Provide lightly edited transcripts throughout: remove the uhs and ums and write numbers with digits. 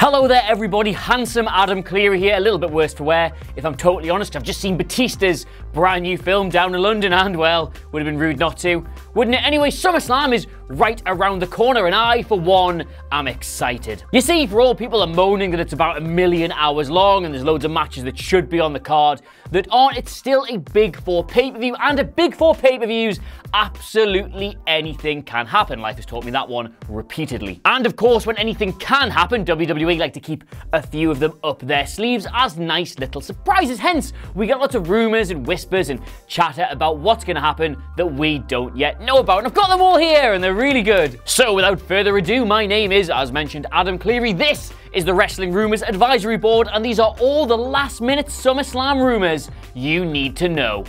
Hello there everybody, handsome Adam Clery here, a little bit worse for wear. If I'm totally honest, I've just seen Batista's brand new film down in London and, well, would have been rude not to, wouldn't it? Anyway, SummerSlam is right around the corner and I, for one, am excited. You see, for all people are moaning that it's about 1 million hours long and there's loads of matches that should be on the card that aren't, it's still a Big Four pay-per-view, and at Big Four pay-per-views, absolutely anything can happen. Life has taught me that one repeatedly. And of course, when anything can happen, WWE like to keep a few of them up their sleeves as nice little surprises. Hence, we get lots of rumors and whispers and chatter about what's going to happen that we don't yet know about. And I've got them all here, and they're really good. So without further ado, my name is, as mentioned, Adam Clery. This is the Wrestling Rumours Advisory Board, and these are all the last-minute SummerSlam rumors you need to know.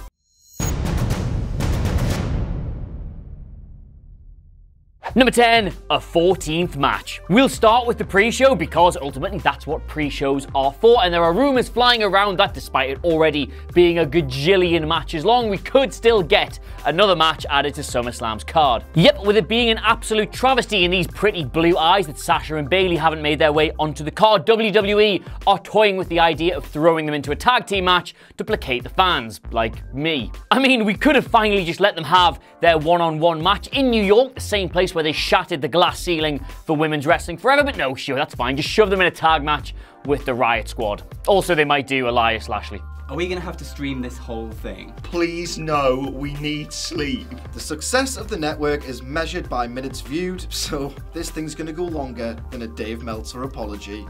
Number 10, a 14th match. We'll start with the pre-show because ultimately that's what pre-shows are for, and there are rumors flying around that despite it already being a gajillion matches long, we could still get another match added to SummerSlam's card. Yep, with it being an absolute travesty in these pretty blue eyes that Sasha and Bayley haven't made their way onto the card, WWE are toying with the idea of throwing them into a tag team match to placate the fans, like me. I mean, we could have finally just let them have their one-on-one match in New York, the same place where they shattered the glass ceiling for women's wrestling forever, but no, sure, that's fine. Just shove them in a tag match with the Riot Squad. Also, they might do Elias Lashley. Are we gonna have to stream this whole thing? Please no, we need sleep. The success of the network is measured by minutes viewed, so this thing's gonna go longer than a Dave Meltzer apology.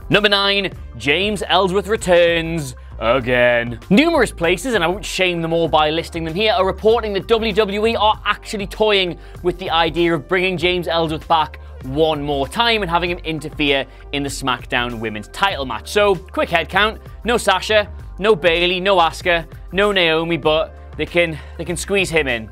Number 9, James Ellsworth returns again. Numerous places, and I won't shame them all by listing them here, are reporting that WWE are actually toying with the idea of bringing James Ellsworth back one more time and having him interfere in the SmackDown Women's title match. So, quick head count, no Sasha, no Bayley, no Asuka, no Naomi, but they can squeeze him in.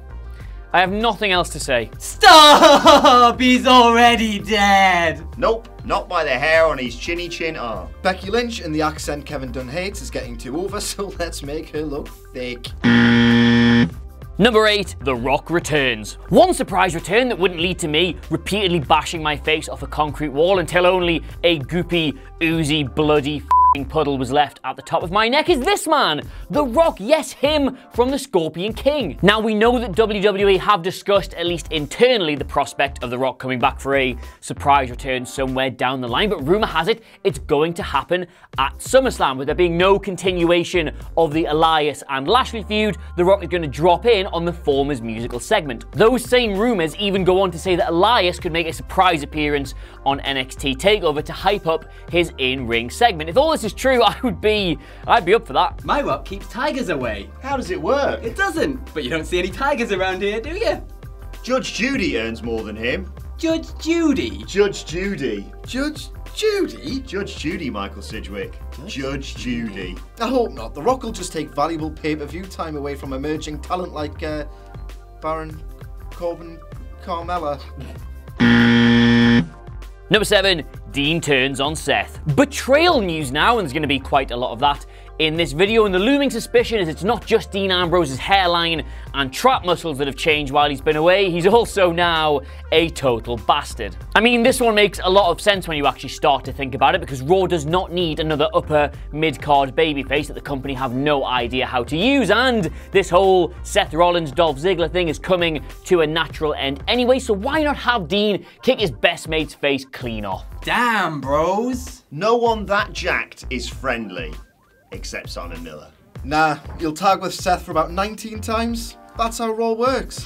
I have nothing else to say. Stop! He's already dead! Nope, not by the hair on his chinny chin arm. Becky Lynch and the accent Kevin Dunn hates is getting too over, so let's make her look thick. Number 8, The Rock returns. One surprise return that wouldn't lead to me repeatedly bashing my face off a concrete wall until only a goopy, oozy, bloody puddle was left at the top of my neck is this man, The Rock. Yes, him from the Scorpion King. Now, we know that WWE have discussed, at least internally, the prospect of The Rock coming back for a surprise return somewhere down the line, but rumor has it it's going to happen at SummerSlam. With there being no continuation of the Elias and Lashley feud, The Rock is going to drop in on the former's musical segment. Those same rumors even go on to say that Elias could make a surprise appearance on NXT TakeOver to hype up his in-ring segment. If all this is true, I'd be up for that. My Rock keeps tigers away. How does it work? It doesn't, but you don't see any tigers around here, do you? Judge Judy earns more than him. Judge Judy? Judge Judy. Judge Judy? Judge Judy, Michael Sidgwick. Judge Judy. I hope not. The Rock will just take valuable pay-per-view time away from emerging talent like Baron Corbin Carmella. Number 7, Dean turns on Seth. Betrayal news now, and there's going to be quite a lot of that in this video, and the looming suspicion is it's not just Dean Ambrose's hairline and trap muscles that have changed while he's been away, he's also now a total bastard. I mean, this one makes a lot of sense when you actually start to think about it, because Raw does not need another upper mid-card babyface that the company have no idea how to use, and this whole Seth Rollins Dolph Ziggler thing is coming to a natural end anyway, so why not have Dean kick his best mate's face clean off? Damn, bros. No one that jacked is friendly, except Simon Miller. Nah, you'll tag with Seth for about 19 times. That's how Raw works.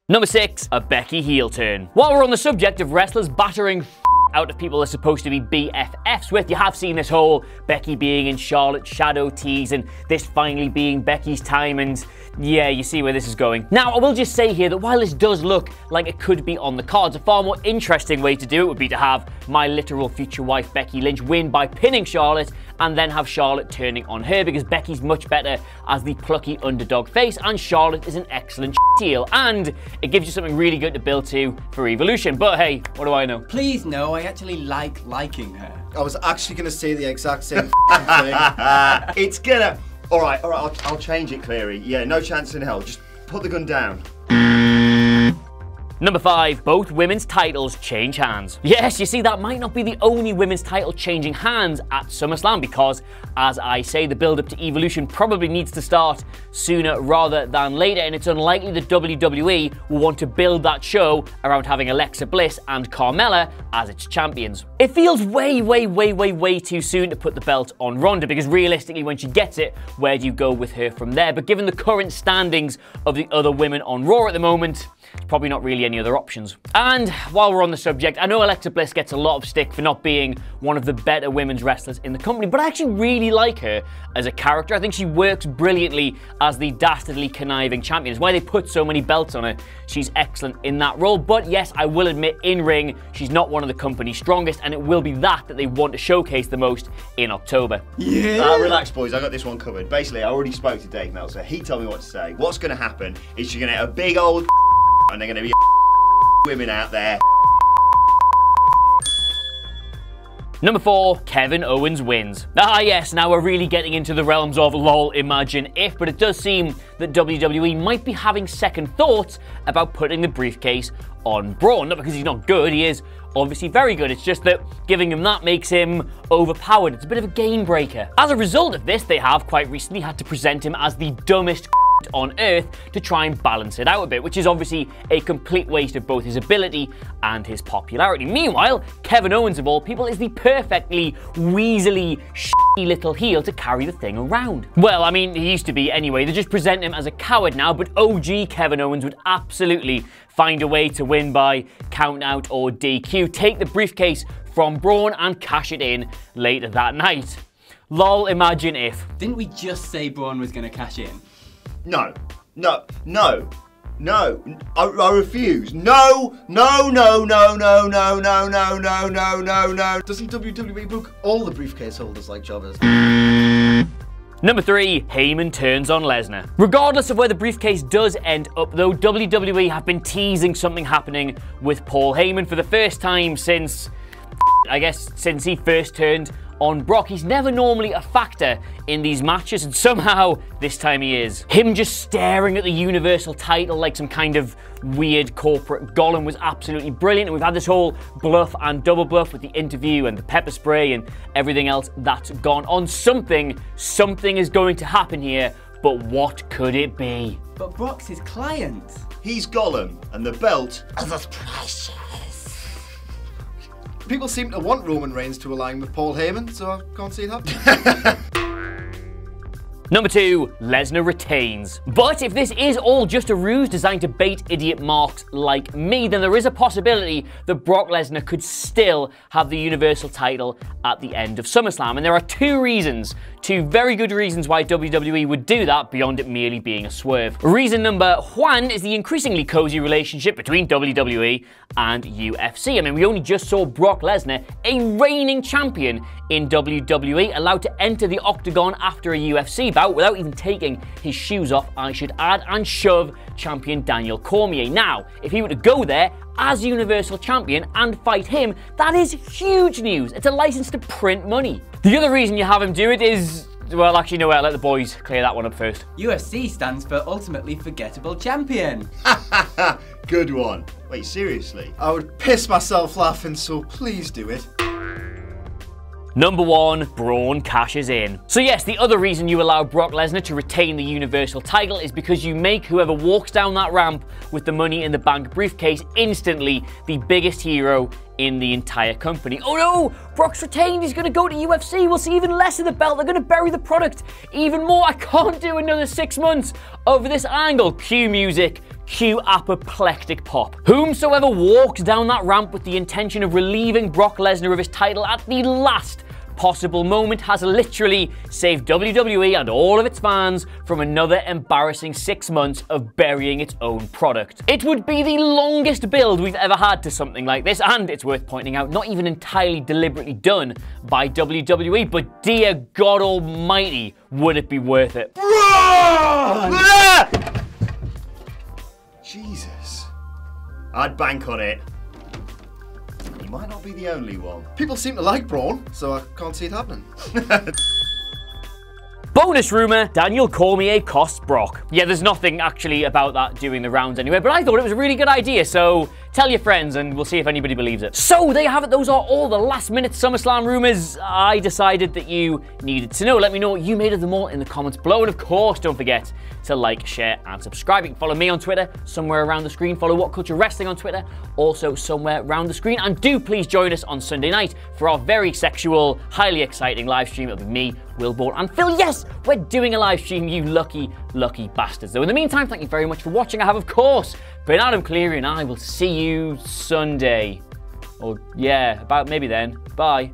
Number 6, a Becky heel turn. While we're on the subject of wrestlers battering out of people they're supposed to be BFFs with, you have seen this whole Becky being in Charlotte's shadow tease and this finally being Becky's time, and yeah, you see where this is going. Now, I will just say here that while this does look like it could be on the cards, a far more interesting way to do it would be to have my literal future wife Becky Lynch win by pinning Charlotte and then have Charlotte turning on her, because Becky's much better as the plucky underdog face and Charlotte is an excellent heel, and it gives you something really good to build to for Evolution. But hey, what do I know? Please no, I actually like liking her. I was actually going to say the exact same thing. It's gonna... Alright, I'll change it, Clery. Yeah, no chance in hell. Just put the gun down. Number 5, both women's titles change hands. Yes, you see, that might not be the only women's title changing hands at SummerSlam because, as I say, the build-up to Evolution probably needs to start sooner rather than later, and it's unlikely that WWE will want to build that show around having Alexa Bliss and Carmella as its champions. It feels way too soon to put the belt on Ronda because realistically, when she gets it, where do you go with her from there? But given the current standings of the other women on Raw at the moment, there's probably not really any other options. And while we're on the subject, I know Alexa Bliss gets a lot of stick for not being one of the better women's wrestlers in the company, but I actually really like her as a character. I think she works brilliantly as the dastardly conniving champion. It's why they put so many belts on her. She's excellent in that role, but yes, I will admit, in ring, she's not one of the company's strongest, and it will be that they want to showcase the most in October. Yeah. Relax, boys, I got this one covered. Basically, I already spoke to Dave Meltzer. He told me what to say. What's going to happen is you're going to have a big old and they're going to be women out there. Number 4, Kevin Owens wins. Ah yes, now we're really getting into the realms of lol imagine if, but it does seem that WWE might be having second thoughts about putting the briefcase on Braun. Not because he's not good, he is obviously very good, it's just that giving him that makes him overpowered. It's a bit of a game breaker. As a result of this, they have quite recently had to present him as the dumbest on earth to try and balance it out a bit, which is obviously a complete waste of both his ability and his popularity. Meanwhile, Kevin Owens, of all people, is the perfectly weaselly, shitty little heel to carry the thing around. Well, I mean, he used to be anyway. They just present him as a coward now, but OG Kevin Owens would absolutely find a way to win by count out or DQ, take the briefcase from Braun and cash it in later that night. Lol, imagine if. Didn't we just say Braun was going to cash in? No. I refuse. No. Doesn't WWE book all the briefcase holders like jobbers? Number 3, Heyman turns on Lesnar. Regardless of where the briefcase does end up though, WWE have been teasing something happening with Paul Heyman for the first time since, I guess, since he first turned on Brock. He's never normally a factor in these matches, and somehow this time he is. Him just staring at the Universal title like some kind of weird corporate golem was absolutely brilliant, and we've had this whole bluff and double bluff with the interview and the pepper spray and everything else that's gone on. Something is going to happen here, but what could it be? But Brock's his client. He's Gollum, and the belt That's precious. People seem to want Roman Reigns to align with Paul Heyman, so I can't see it happening. Number 2, Lesnar retains. But if this is all just a ruse designed to bait idiot marks like me, then there is a possibility that Brock Lesnar could still have the Universal title at the end of SummerSlam. And there are two very good reasons why WWE would do that beyond it merely being a swerve. Reason number 1 is the increasingly cozy relationship between WWE and UFC. I mean, we only just saw Brock Lesnar, a reigning champion in WWE, allowed to enter the octagon after a UFC bout without even taking his shoes off, I should add, and shove champion Daniel Cormier. Now, if he were to go there as Universal Champion and fight him, that is huge news. It's a license to print money. The other reason you have him do it is, well, actually, no, I'll let the boys clear that one up first. UFC stands for Ultimately Forgettable Champion. good one. Wait, seriously? I would piss myself laughing, so please do it. Number 1, Braun cashes in. So yes, the other reason you allow Brock Lesnar to retain the Universal title is because you make whoever walks down that ramp with the Money in the Bank briefcase instantly the biggest hero in the entire company. Oh no, Brock's retained, he's gonna go to UFC, we'll see even less of the belt, they're gonna bury the product even more. I can't do another 6 months of this angle. Cue music, cue apoplectic pop. Whomsoever walks down that ramp with the intention of relieving Brock Lesnar of his title at the last possible moment has literally saved WWE and all of its fans from another embarrassing 6 months of burying its own product. It would be the longest build we've ever had to something like this, and it's worth pointing out, not even entirely deliberately done by WWE, but dear God almighty, would it be worth it? Jesus. I'd bank on it. You might not be the only one. People seem to like Braun, so I can't see it happening. Bonus rumour, Daniel Cormier costs Brock. Yeah, there's nothing actually about that doing the rounds anyway, but I thought it was a really good idea, so tell your friends and we'll see if anybody believes it. So there you have it, those are all the last minute SummerSlam rumours I decided that you needed to know. Let me know what you made of them all in the comments below, and of course don't forget to like, share and subscribe. You can follow me on Twitter, somewhere around the screen. Follow WhatCulture Wrestling on Twitter, also somewhere around the screen. And do please join us on Sunday night for our very sexual, highly exciting live stream. It'll be me, Will Ball and Phil. Yes, we're doing a live stream, you lucky, lucky bastards. Though in the meantime, thank you very much for watching. I have, of course, been Adam Clery, and I will see you Sunday. Or, yeah, about maybe then. Bye.